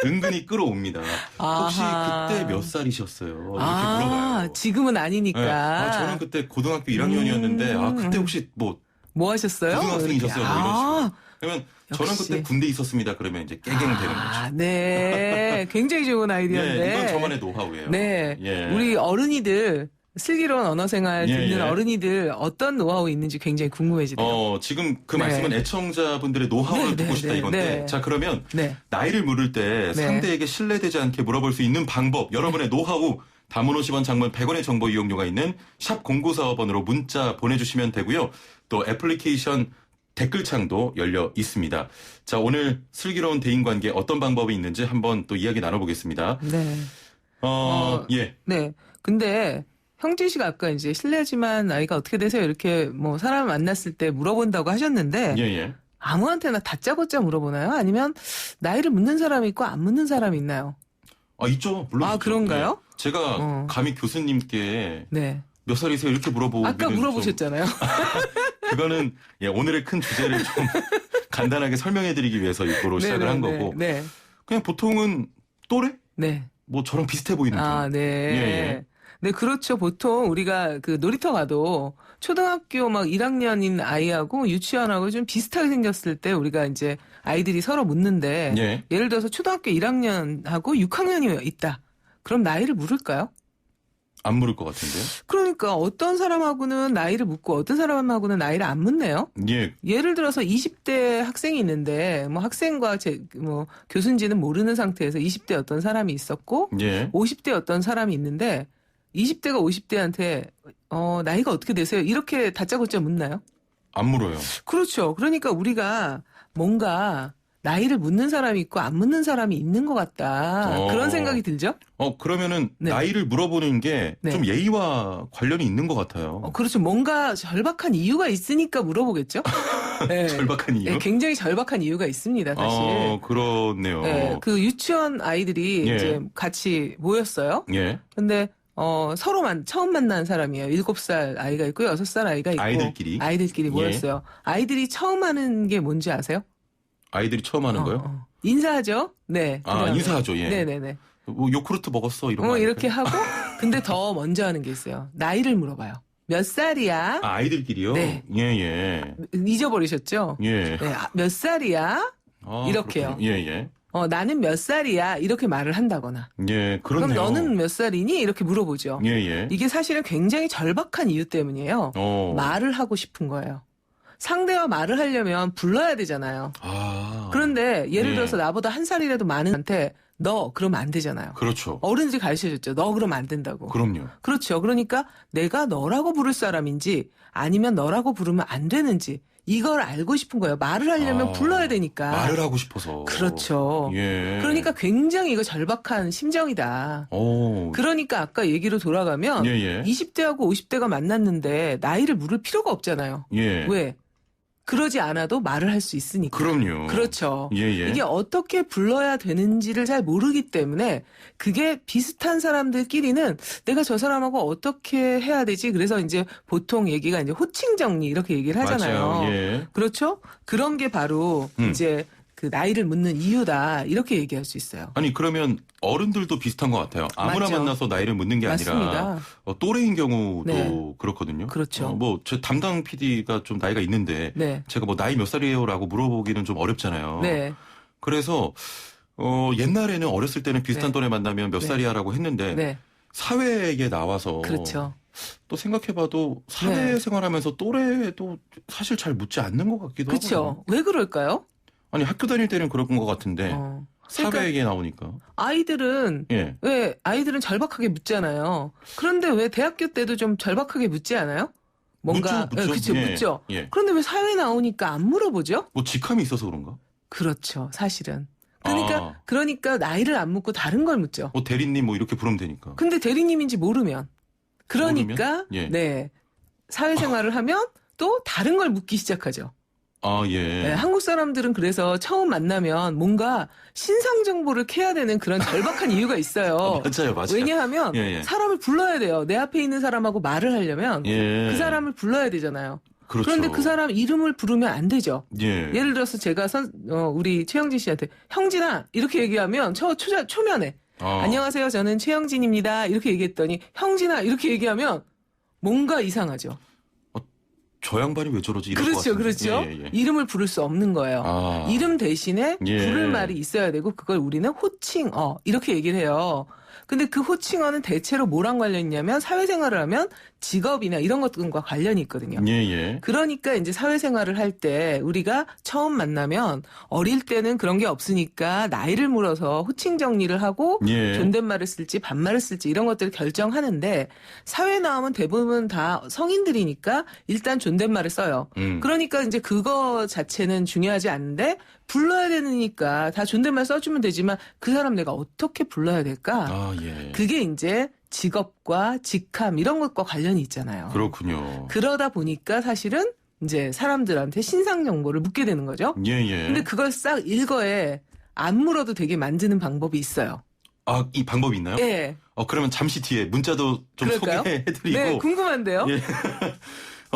은근히 끌어옵니다. 혹시 그때 몇 살이셨어요? 이렇게 물어봐요. 지금은 아니니까. 네. 저는 그때 고등학교 1학년이었는데 그때 혹시 뭐 하셨어요? 고등학생이셨어요? 뭐 이런 식으로. 그러면 저는 그때 군대 있었습니다. 그러면 이제 깨갱 되는 거죠. 네. 굉장히 좋은 아이디어인데. 네, 이건 저만의 노하우예요. 네. 예. 우리 어른이들 슬기로운 언어생활 듣는 어른이들 어떤 노하우 있는지 굉장히 궁금해지네요. 지금 그 말씀은 애청자분들의 노하우를 듣고 싶다 이건데. 자, 그러면 나이를 물을 때 상대에게 신뢰되지 않게 물어볼 수 있는 방법, 여러분의 노하우, 단문 50원, 장문 100원의 정보 이용료가 있는 샵 0945번으로 문자 보내주시면 되고요. 또 애플리케이션 댓글창도 열려 있습니다. 자, 오늘 슬기로운 대인관계 어떤 방법이 있는지 한번 또 이야기 나눠보겠습니다. 네. 예. 네. 근데 형진 씨가 아까 이제 실례지만 나이가 어떻게 되세요? 이렇게 뭐 사람 만났을 때 물어본다고 하셨는데. 예. 아무한테나 다짜고짜 물어보나요? 아니면 나이를 묻는 사람이 있고 안 묻는 사람이 있나요? 있죠. 물론. 있죠. 그런가요? 네. 제가 감히 교수님께 몇 살이세요? 이렇게 물어보고. 아까 물어보셨잖아요. 그거는 오늘의 큰 주제를 좀 간단하게 설명해드리기 위해서 이거로 시작을 한 거고. 네. 그냥 보통은 또래? 네. 뭐 저랑 비슷해 보이는 분. 네. 예. 네, 그렇죠. 보통 우리가 그 놀이터 가도 초등학교 막 1학년인 아이하고 유치원하고 좀 비슷하게 생겼을 때 우리가 이제 아이들이 서로 묻는데 예를 들어서 초등학교 1학년하고 6학년이 있다. 그럼 나이를 물을까요? 안 물을 것 같은데요? 그러니까 어떤 사람하고는 나이를 묻고 어떤 사람하고는 나이를 안 묻네요. 예를 들어서 20대 학생이 있는데 뭐 학생과 교수인지는 모르는 상태에서 20대 어떤 사람이 있었고 50대 어떤 사람이 있는데 20대가 50대한테 나이가 어떻게 되세요? 이렇게 다짜고짜 묻나요? 안 물어요. 그렇죠. 그러니까 우리가 뭔가 나이를 묻는 사람이 있고 안 묻는 사람이 있는 것 같다. 그런 생각이 들죠? 그러면은 나이를 물어보는 게 좀 예의와 관련이 있는 것 같아요. 그렇죠. 뭔가 절박한 이유가 있으니까 물어보겠죠? 네. 절박한 이유? 네, 굉장히 절박한 이유가 있습니다, 사실. 그렇네요. 네, 그 유치원 아이들이 이제 같이 모였어요. 근데 처음 만난 사람이에요. 7살 아이가 있고 6살 아이가 있고. 아이들끼리 모였어요. 아이들이 처음 하는 게 뭔지 아세요? 아이들이 처음 하는 거요? 인사하죠? 네. 인사하죠, 예. 네네네. 뭐 요구르트 먹었어? 이런 거. 이렇게 하고, 근데 더 먼저 하는 게 있어요. 나이를 물어봐요. 몇 살이야? 아이들끼리요? 네. 예. 잊어버리셨죠? 예. 네. 몇 살이야? 이렇게요. 예. 나는 몇 살이야? 이렇게 말을 한다거나. 그렇네요. 그럼 너는 몇 살이니? 이렇게 물어보죠. 예. 이게 사실은 굉장히 절박한 이유 때문이에요. 말을 하고 싶은 거예요. 상대와 말을 하려면 불러야 되잖아요. 그런데 예를 들어서 나보다 한 살이라도 많은한테 너 그러면 안 되잖아요. 그렇죠. 어른들이 가르쳐줬죠. 너 그러면 안 된다고. 그럼요. 그렇죠. 그러니까 내가 너라고 부를 사람인지 아니면 너라고 부르면 안 되는지 이걸 알고 싶은 거예요. 말을 하려면 불러야 되니까. 말을 하고 싶어서. 그렇죠. 그러니까 굉장히 이거 절박한 심정이다. 그러니까 아까 얘기로 돌아가면 20대하고 50대가 만났는데 나이를 물을 필요가 없잖아요. 왜? 그러지 않아도 말을 할 수 있으니까. 그럼요. 그렇죠. 이게 어떻게 불러야 되는지를 잘 모르기 때문에 그게 비슷한 사람들끼리는 내가 저 사람하고 어떻게 해야 되지? 그래서 이제 보통 얘기가 이제 호칭 정리 이렇게 얘기를 하잖아요. 맞아요. 그렇죠? 그런 게 바로 이제 그 나이를 묻는 이유다. 이렇게 얘기할 수 있어요. 아니 그러면 어른들도 비슷한 것 같아요. 아무나 맞죠. 만나서 나이를 묻는 게 맞습니다. 아니라 또래인 경우도 그렇거든요. 그렇죠. 제 담당 PD가 좀 나이가 있는데 제가 뭐 나이 몇 살이에요라고 물어보기는 좀 어렵잖아요. 그래서 옛날에는 어렸을 때는 비슷한 또래 만나면 몇 살이야라고 했는데 사회에 나와서 그렇죠. 또 생각해봐도 사회생활하면서 또래도 사실 잘 묻지 않는 것 같기도 하고. 그렇죠. 왜 그럴까요? 아니 학교 다닐 때는 그런 것 같은데 사회에 나오니까 아이들은 왜 아이들은 절박하게 묻잖아요. 그런데 왜 대학교 때도 좀 절박하게 묻지 않아요? 뭔가 묻죠. 묻죠. 그런데 왜 사회에 나오니까 안 물어보죠? 뭐 직함이 있어서 그런가? 그렇죠. 사실은. 그러니까 나이를 안 묻고 다른 걸 묻죠. 대리님 뭐 이렇게 부르면 되니까. 근데 대리님인지 모르면 그러니까 사회생활을 하면 또 다른 걸 묻기 시작하죠. 아, 예. 네, 한국 사람들은 그래서 처음 만나면 뭔가 신상 정보를 캐야 되는 그런 절박한 이유가 있어요. 맞아요. 왜냐하면 사람을 불러야 돼요. 내 앞에 있는 사람하고 말을 하려면 그 사람을 불러야 되잖아요. 그렇죠. 그런데 그 사람 이름을 부르면 안 되죠. 예를 들어서 제가 우리 최영진 씨한테 형진아 이렇게 얘기하면 초면에 안녕하세요. 저는 최영진입니다. 이렇게 얘기했더니 형진아 이렇게 얘기하면 뭔가 이상하죠. 저 양반이 왜 저러지? 이럴 그렇죠, 것 그렇죠. 이름을 부를 수 없는 거예요. 이름 대신에 부를 말이 있어야 되고 그걸 우리는 호칭어 이렇게 얘기를 해요. 근데 그 호칭어는 대체로 뭐랑 관련이 있냐면 사회생활을 하면 직업이나 이런 것들과 관련이 있거든요. 그러니까 이제 사회생활을 할 때 우리가 처음 만나면 어릴 때는 그런 게 없으니까 나이를 물어서 호칭 정리를 하고 존댓말을 쓸지 반말을 쓸지 이런 것들을 결정하는데 사회에 나오면 대부분 다 성인들이니까 일단 존댓말을 써요. 그러니까 이제 그거 자체는 중요하지 않은데 불러야 되니까 다 존댓말 써주면 되지만 그 사람 내가 어떻게 불러야 될까? 그게 이제 직업과 직함 이런 것과 관련이 있잖아요. 그렇군요. 그러다 보니까 사실은 이제 사람들한테 신상 정보를 묻게 되는 거죠. 근데 그걸 싹 일거에 안 물어도 되게 만드는 방법이 있어요. 아, 이 방법이 있나요? 예. 그러면 잠시 뒤에 문자도 좀 그럴까요? 소개해드리고. 네, 궁금한데요.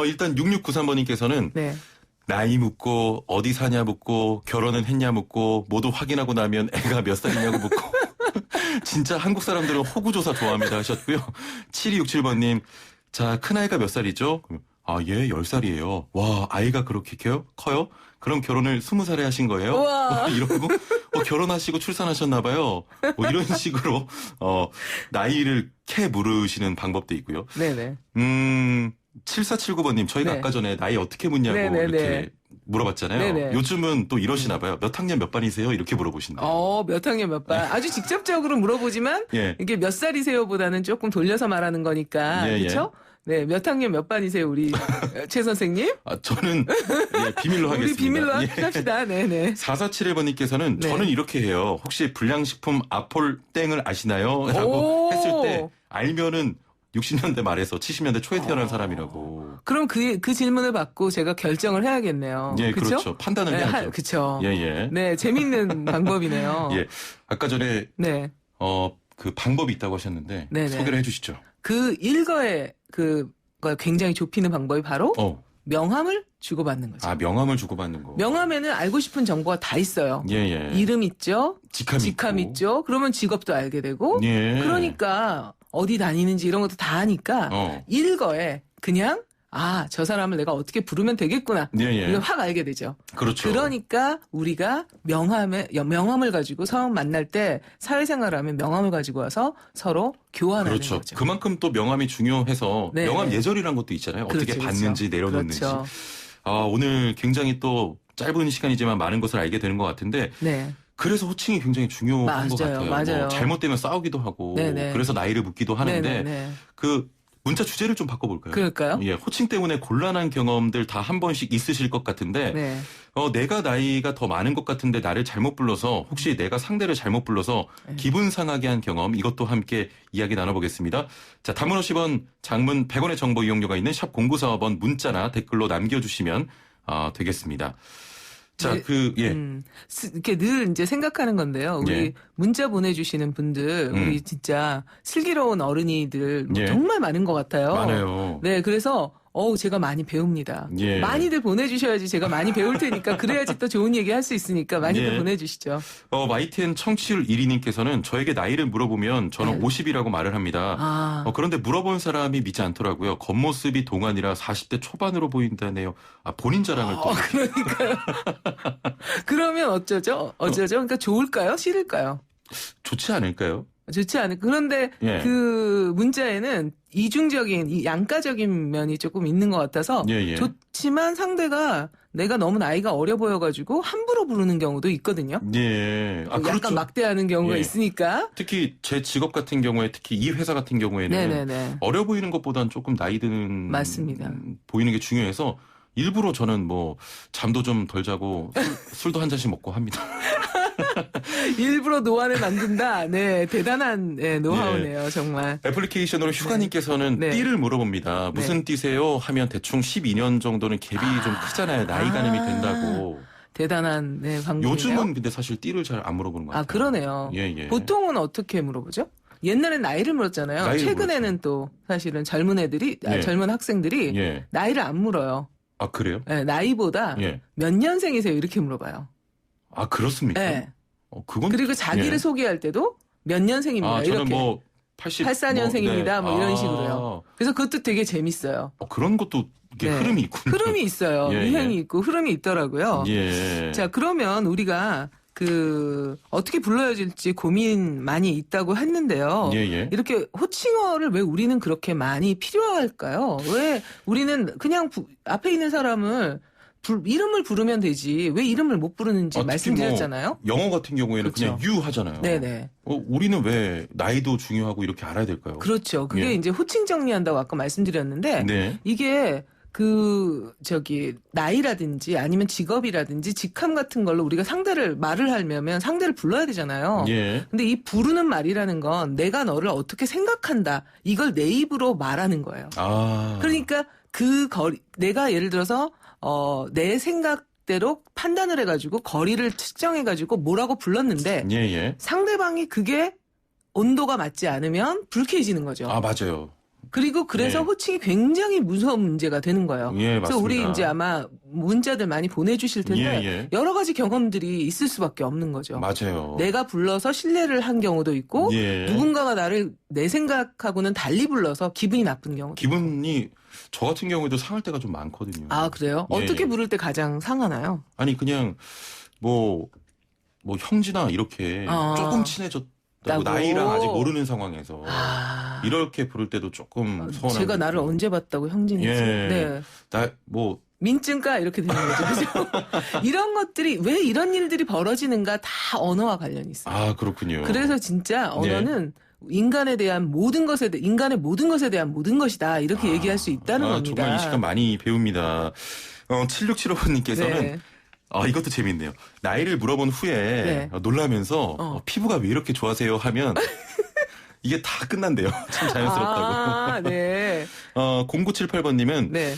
일단 6693번님께서는 나이 묻고 어디 사냐 묻고 결혼은 했냐 묻고 모두 확인하고 나면 애가 몇 살이냐고 묻고 진짜 한국 사람들은 호구조사 좋아합니다 하셨고요. 7267번님 자 큰아이가 몇 살이죠? 얘 10살이에요. 와 아이가 그렇게 커요? 그럼 결혼을 20살에 하신 거예요? 이러고 결혼하시고 출산하셨나 봐요. 이런 식으로 나이를 캐 물으시는 방법도 있고요. 네네. 7479번님 저희가 아까 전에 나이 어떻게 묻냐고 이렇게 물어봤잖아요. 요즘은 또 이러시나 봐요. 몇 학년 몇 반이세요? 이렇게 물어보신대요. 몇 학년 몇 반. 아주 직접적으로 물어보지만 이게 몇 살이세요보다는 조금 돌려서 말하는 거니까. 그렇죠? 네, 몇 학년 몇 반이세요, 우리 최 선생님? 저는 비밀로 하겠습니다. 우리 비밀로 합시다. 네네. 4471번님께서는 저는 이렇게 해요. 혹시 불량식품 아폴땡을 아시나요? 라고 했을 때 알면은 60년대 말에서 70년대 초에 태어난 사람이라고. 그럼 그 질문을 받고 제가 결정을 해야겠네요. 그렇죠. 판단을 해야죠. 그렇죠. 예. 네, 재밌는 방법이네요. 아까 전에 그 방법이 있다고 하셨는데 소개를 해주시죠. 그 일거에 그걸 굉장히 좁히는 방법이 바로 명함을 주고받는 거죠. 명함을 주고받는 거. 명함에는 알고 싶은 정보가 다 있어요. 이름 있죠. 직함 있죠. 그러면 직업도 알게 되고. 그러니까 어디 다니는지 이런 것도 다 아니까 일거에 그냥 저 사람을 내가 어떻게 부르면 되겠구나. 이걸 확 알게 되죠. 그렇죠. 그러니까 우리가 명함을 가지고 처음 만날 때 사회생활을 하면 명함을 가지고 와서 서로 교환하는 거죠. 그만큼 또 명함이 중요해서 명함 예절이란 것도 있잖아요. 어떻게 받는지 내려놓는지. 오늘 굉장히 또 짧은 시간이지만 많은 것을 알게 되는 것 같은데 그래서 호칭이 굉장히 중요한 것 같아요. 맞아요. 잘못되면 싸우기도 하고 그래서 나이를 묻기도 하는데 그 문자 주제를 좀 바꿔볼까요? 그럴까요? 호칭 때문에 곤란한 경험들 다 한 번씩 있으실 것 같은데 내가 나이가 더 많은 것 같은데 나를 잘못 불러서 혹시 내가 상대를 잘못 불러서 기분 상하게 한 경험 이것도 함께 이야기 나눠보겠습니다. 자, 단문 50원, 장문 100원의 정보 이용료가 있는 샵 0945번 문자나 댓글로 남겨주시면 되겠습니다. 자, 이렇게 늘 이제 생각하는 건데요. 우리 문자 보내주시는 분들, 우리 진짜 슬기로운 어른이들 정말 많은 것 같아요. 많아요. 네, 그래서 제가 많이 배웁니다. 많이들 보내주셔야지 제가 많이 배울 테니까 그래야지 또 좋은 얘기 할 수 있으니까 많이들 보내주시죠. YTN 청취율 1위님께서는 저에게 나이를 물어보면 저는 50이라고 말을 합니다. 그런데 물어본 사람이 믿지 않더라고요. 겉모습이 동안이라 40대 초반으로 보인다네요. 본인 자랑을 또. 그러니까요. 그러면 어쩌죠? 그러니까 좋을까요? 싫을까요? 좋지 않을까요? 좋지 않을까. 그런데 그 문자에는 이중적인, 양가적인 면이 조금 있는 것 같아서 좋지만 상대가 내가 너무 나이가 어려 보여가지고 함부로 부르는 경우도 있거든요. 약간 그렇죠. 막대하는 경우가 있으니까. 특히 제 직업 같은 경우에 특히 이 회사 같은 경우에는 어려 보이는 것보다는 조금 나이 드는 맞습니다. 보이는 게 중요해서 일부러 저는 잠도 좀 덜 자고 술도 한 잔씩 먹고 합니다. 일부러 노안을 만든다. 네, 대단한 노하우네요, 네. 정말. 애플리케이션으로 휴가님께서는 네. 띠를 물어봅니다. 무슨 띠세요? 하면 대충 12년 정도는 갭이 좀 크잖아요. 나이 가늠이 된다고. 대단한 방법이네요. 요즘은 근데 사실 띠를 잘 안 물어보는 것 같아요. 그러네요. 예. 보통은 어떻게 물어보죠? 옛날엔 나이를 물었잖아요. 나이를 최근에는 물었죠. 또 사실은 젊은 애들이, 예. 젊은 학생들이 예. 나이를 안 물어요. 아, 그래요? 네, 나이보다 예. 몇 년생이세요? 이렇게 물어봐요. 아, 그렇습니까? 네. 그건 그리고 자기를 예. 소개할 때도 몇 년생입니다. 아, 저는 이렇게. 뭐 84년생입니다. 뭐 이런 식으로요. 그래서 그것도 되게 재밌어요. 그런 것도 이게 네. 흐름이 있군요. 흐름이 있어요. 예, 유행이 있고 흐름이 있더라고요. 예. 자, 그러면 우리가 어떻게 불러야 될지 고민 많이 있다고 했는데요. 예. 이렇게 호칭어를 왜 우리는 그렇게 많이 필요할까요? 왜 우리는 그냥 앞에 있는 사람을 이름을 부르면 되지 왜 이름을 못 부르는지 말씀드렸잖아요. 뭐 영어 같은 경우에는 그렇죠. 그냥 you 하잖아요. 네네. 우리는 왜 나이도 중요하고 이렇게 알아야 될까요? 그렇죠. 그게 예. 이제 호칭 정리한다고 아까 말씀드렸는데 네. 이게 나이라든지 아니면 직업이라든지 직함 같은 걸로 우리가 말을 하려면 상대를 불러야 되잖아요. 예. 근데 이 부르는 말이라는 건 내가 너를 어떻게 생각한다. 이걸 내 입으로 말하는 거예요. 아. 그러니까 내가 예를 들어서, 내 생각대로 판단을 해가지고 거리를 측정해가지고 뭐라고 불렀는데 예. 상대방이 그게 온도가 맞지 않으면 불쾌해지는 거죠. 아, 맞아요. 그래서 예. 호칭이 굉장히 무서운 문제가 되는 거예요. 예, 맞습니다. 그래서 우리 이제 아마 문자들 많이 보내주실 텐데 예. 여러 가지 경험들이 있을 수밖에 없는 거죠. 맞아요. 내가 불러서 신뢰를 한 경우도 있고 예. 누군가가 나를 내 생각하고는 달리 불러서 기분이 나쁜 경우도 기분이 저 같은 경우에도 상할 때가 좀 많거든요. 아, 그래요? 예. 어떻게 부를 때 가장 상하나요? 아니 그냥 뭐 형제나 이렇게 조금 친해졌다고 나이랑 아직 모르는 상황에서 이렇게 부를 때도 조금 서운한. 제가 나를 언제 봤다고 형진이지? 네. 민증가 이렇게 되는 거죠. 그죠? 이런 것들이 왜 이런 일들이 벌어지는가 다 언어와 관련이 있어요. 아, 그렇군요. 그래서 진짜 언어는 인간의 모든 것에 대한 모든 것이다. 이렇게 얘기할 수 있다는 겁니다. 정말 이 시간 많이 배웁니다. 7675번님께서는 네. 이것도 재밌네요. 나이를 물어본 후에 놀라면서 피부가 왜 이렇게 좋아세요 하면 이게 다 끝난대요. 참 자연스럽다고. 네. 0978번님은 네.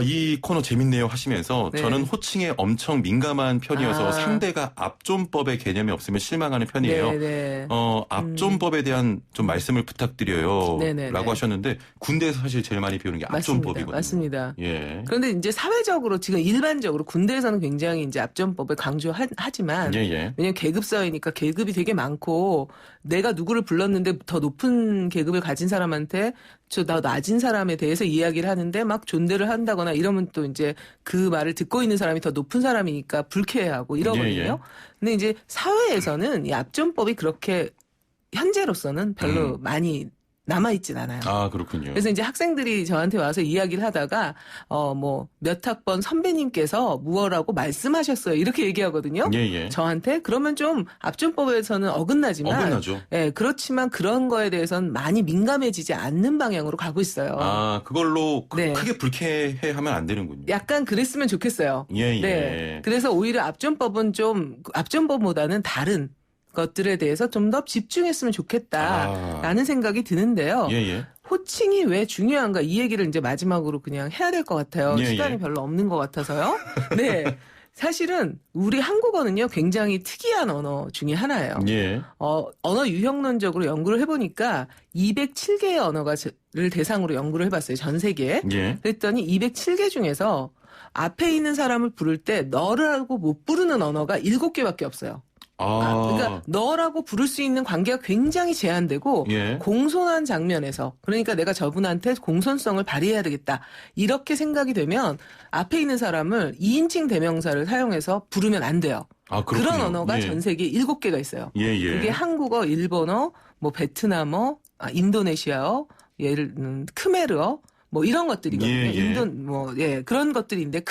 이 코너 재밌네요 하시면서 저는 호칭에 엄청 민감한 편이어서 상대가 압존법의 개념이 없으면 실망하는 편이에요. 네네. 압존법에 대한 좀 말씀을 부탁드려요. 네네네. 라고 하셨는데 군대에서 사실 제일 많이 배우는 게 압존법이거든요. 맞습니다. 예. 그런데 이제 사회적으로 지금 일반적으로 군대에서는 굉장히 이제 압존법을 강조하지만 왜냐면 계급 사회니까 계급이 되게 많고 내가 누구를 불렀는데 더 높은 계급을 가진 사람한테 나 낮은 사람에 대해서 이야기를 하는데 막 존대를 한다거나 이러면 또 이제 그 말을 듣고 있는 사람이 더 높은 사람이니까 불쾌해하고 이러거든요. 근데 이제 사회에서는 이 압존법이 그렇게 현재로서는 별로 많이 남아있진 않아요. 아, 그렇군요. 그래서 이제 학생들이 저한테 와서 이야기를 하다가, 몇 학번 선배님께서 무엇라고 말씀하셨어요. 이렇게 얘기하거든요. 저한테. 그러면 좀 압존법에서는 어긋나지만. 어긋나죠. 예, 그렇지만 그런 거에 대해서는 많이 민감해지지 않는 방향으로 가고 있어요. 아, 그걸로 크게 불쾌해 하면 안 되는군요. 약간 그랬으면 좋겠어요. 네. 그래서 오히려 압존법보다는 다른 것들에 대해서 좀 더 집중했으면 좋겠다라는 생각이 드는데요. 호칭이 왜 중요한가 이 얘기를 이제 마지막으로 그냥 해야 될 것 같아요. 시간이 별로 없는 것 같아서요. 네. 사실은 우리 한국어는요 굉장히 특이한 언어 중에 하나예요. 언어 유형론적으로 연구를 해보니까 207개의 언어를 대상으로 연구를 해봤어요. 전 세계에. 그랬더니 207개 중에서 앞에 있는 사람을 부를 때 너라고 못 부르는 언어가 7개밖에 없어요. 그러니까 너라고 부를 수 있는 관계가 굉장히 제한되고 공손한 장면에서 그러니까 내가 저분한테 공손성을 발휘해야 되겠다. 이렇게 생각이 되면 앞에 있는 사람을 2인칭 대명사를 사용해서 부르면 안 돼요. 그런 언어가 전 세계에 7개가 있어요. 그게 한국어, 일본어, 베트남어, 인도네시아어, 크메르어 뭐 이런 것들이거든요. 그런 것들인데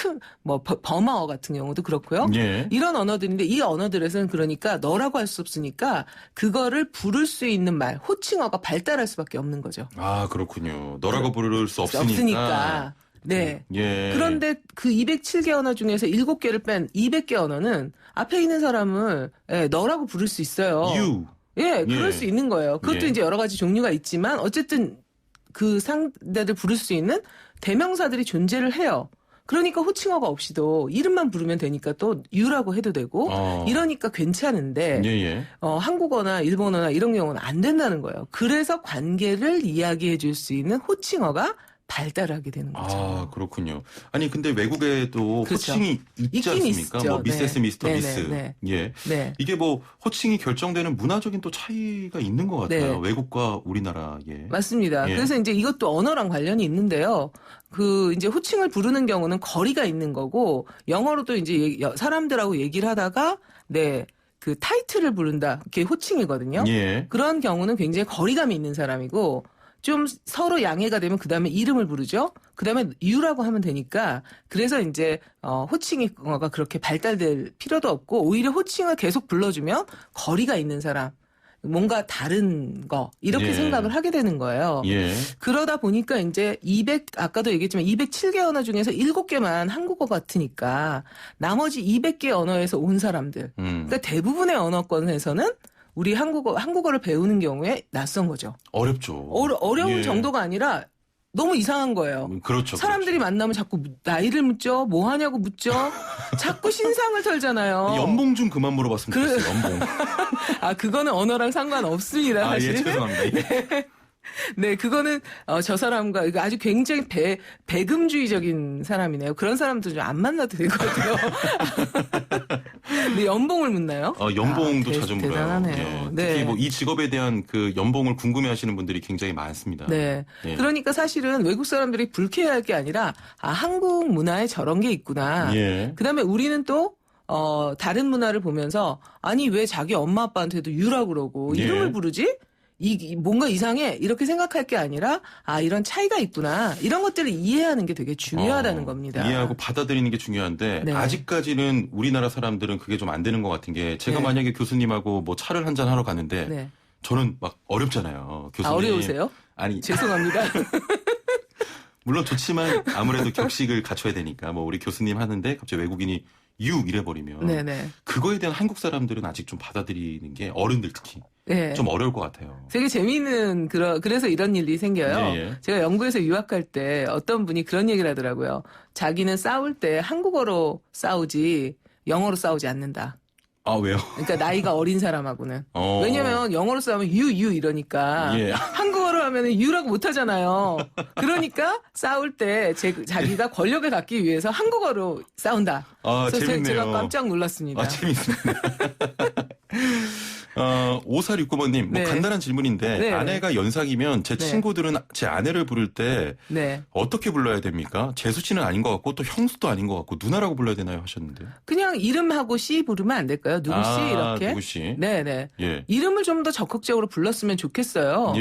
버마어 같은 경우도 그렇고요. 이런 언어들인데 이 언어들에서는 그러니까 너라고 할 수 없으니까 그거를 부를 수 있는 말, 호칭어가 발달할 수밖에 없는 거죠. 아, 그렇군요. 너라고 부를 수 없으니까. 네. 예. 그런데 그 207개 언어 중에서 7개를 뺀 200개 언어는 앞에 있는 사람을 너라고 부를 수 있어요. You. 예, 그럴 수 있는 거예요. 그것도 이제 여러 가지 종류가 있지만 어쨌든 그 상대들 부를 수 있는 대명사들이 존재를 해요. 그러니까 호칭어가 없이도 이름만 부르면 되니까 또 you라고 해도 되고 이러니까 괜찮은데 한국어나 일본어나 이런 경우는 안 된다는 거예요. 그래서 관계를 이야기해 줄 수 있는 호칭어가 발달하게 되는 거죠. 아, 그렇군요. 아니, 근데 외국에도 그렇죠. 호칭이 있지 않습니까? 있죠. 뭐, 미세스, 미스터, 미스. 네. 이게 뭐, 호칭이 결정되는 문화적인 또 차이가 있는 것 같아요. 네. 외국과 우리나라에. 맞습니다. 그래서 이제 이것도 언어랑 관련이 있는데요. 그, 이제 호칭을 부르는 경우는 거리가 있는 거고, 영어로도 이제 사람들하고 얘기를 하다가, 그 타이틀을 부른다. 그게 호칭이거든요. 그런 경우는 굉장히 거리감이 있는 사람이고, 좀 서로 양해가 되면 그 다음에 이름을 부르죠. 그 다음에 you라고 하면 되니까 그래서 이제 호칭어가 그렇게 발달될 필요도 없고 오히려 호칭을 계속 불러주면 거리가 있는 사람 뭔가 다른 거 이렇게 생각을 하게 되는 거예요. 그러다 보니까 이제 아까도 얘기했지만 207개 언어 중에서 7개만 한국어 같으니까 나머지 200개 언어에서 온 사람들 그러니까 대부분의 언어권에서는 우리 한국어를 배우는 경우에 낯선 거죠. 어렵죠. 어려운 정도가 아니라 너무 이상한 거예요. 그렇죠. 사람들이 만나면 자꾸 나이를 묻죠. 뭐 하냐고 묻죠. 자꾸 신상을 털잖아요. 연봉 좀 그만 물어봤으면 좋겠어요. 연봉. 아, 그거는 언어랑 상관없습니다. 사실. 죄송합니다. 네, 그거는 저 사람과 아주 굉장히 배금주의적인 사람이네요. 그런 사람들 좀 안 만나도 될 것 같아요. 네, 연봉을 묻나요? 연봉도 자주 물어요. 대단하네요. 특히 뭐 이 직업에 대한 그 연봉을 궁금해하시는 분들이 굉장히 많습니다. 네. 그러니까 사실은 외국 사람들이 불쾌할 게 아니라 한국 문화에 저런 게 있구나. 그다음에 우리는 또 다른 문화를 보면서 아니 왜 자기 엄마 아빠한테도 유라고 그러고 이름을 부르지? 뭔가 이상해 이렇게 생각할 게 아니라 이런 차이가 있구나 이런 것들을 이해하는 게 되게 중요하다는 겁니다. 이해하고 받아들이는 게 중요한데 아직까지는 우리나라 사람들은 그게 좀 안 되는 것 같은 게 제가 만약에 교수님하고 뭐 차를 한잔 하러 갔는데 저는 막 어렵잖아요. 교수님. 어려우세요? 아니 죄송합니다. 물론 좋지만 아무래도 격식을 갖춰야 되니까 뭐 우리 교수님 하는데 갑자기 외국인이 you 이래버리면 그거에 대한 한국 사람들은 아직 좀 받아들이는 게 어른들 특히 좀 어려울 것 같아요. 되게 재미있는 그래서 이런 일이 생겨요. 제가 영국에서 유학할 때 어떤 분이 그런 얘기를 하더라고요. 자기는 싸울 때 한국어로 싸우지 영어로 싸우지 않는다. 아, 왜요? 그러니까 나이가 어린 사람하고는. 왜냐면 영어로 싸우면 you 이러니까 한국어로 하면 you라고 못하잖아요. 그러니까 싸울 때 자기가 권력을 갖기 위해서 한국어로 싸운다. 그래서 재밌네요. 제가 깜짝 놀랐습니다. 재밌습니다. 5469번님, 뭐 간단한 질문인데 아내가 연상이면 제 친구들은 제 아내를 부를 때 어떻게 불러야 됩니까? 재수씨는 아닌 것 같고 또 형수도 아닌 것 같고 누나라고 불러야 되나요? 하셨는데요. 그냥 이름하고 씨 부르면 안 될까요? 누구씨 이렇게? 누구씨. 네네. 이름을 좀 더 적극적으로 불렀으면 좋겠어요.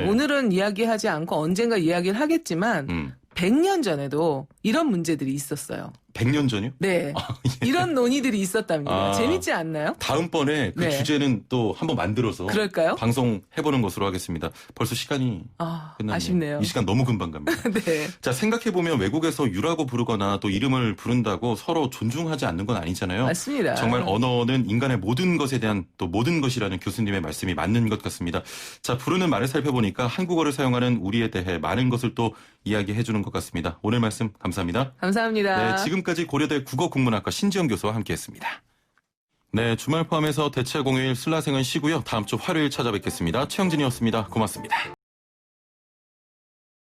오늘은 이야기하지 않고 언젠가 이야기를 하겠지만 100년 전에도 이런 문제들이 있었어요. 100년 전이요? 네. 이런 논의들이 있었답니다. 재밌지 않나요? 다음번에 그 주제는 또 한번 만들어서 그럴까요? 방송해보는 것으로 하겠습니다. 벌써 시간이 끝났네요. 아쉽네요. 이 시간 너무 금방 갑니다. 자, 생각해보면 외국에서 유라고 부르거나 또 이름을 부른다고 서로 존중하지 않는 건 아니잖아요. 맞습니다. 정말 언어는 인간의 모든 것에 대한 또 모든 것이라는 교수님의 말씀이 맞는 것 같습니다. 자, 부르는 말을 살펴보니까 한국어를 사용하는 우리에 대해 많은 것을 또 이야기해주는 것 같습니다. 오늘 말씀 감사합니다. 감사합니다. 네, 지금까지 고려대 국어국문학과 신지영 교수와 함께했습니다. 네, 주말 포함해서 대체 공휴일 슬라생은 쉬고요. 다음 주 화요일 찾아뵙겠습니다. 최영진이었습니다. 고맙습니다.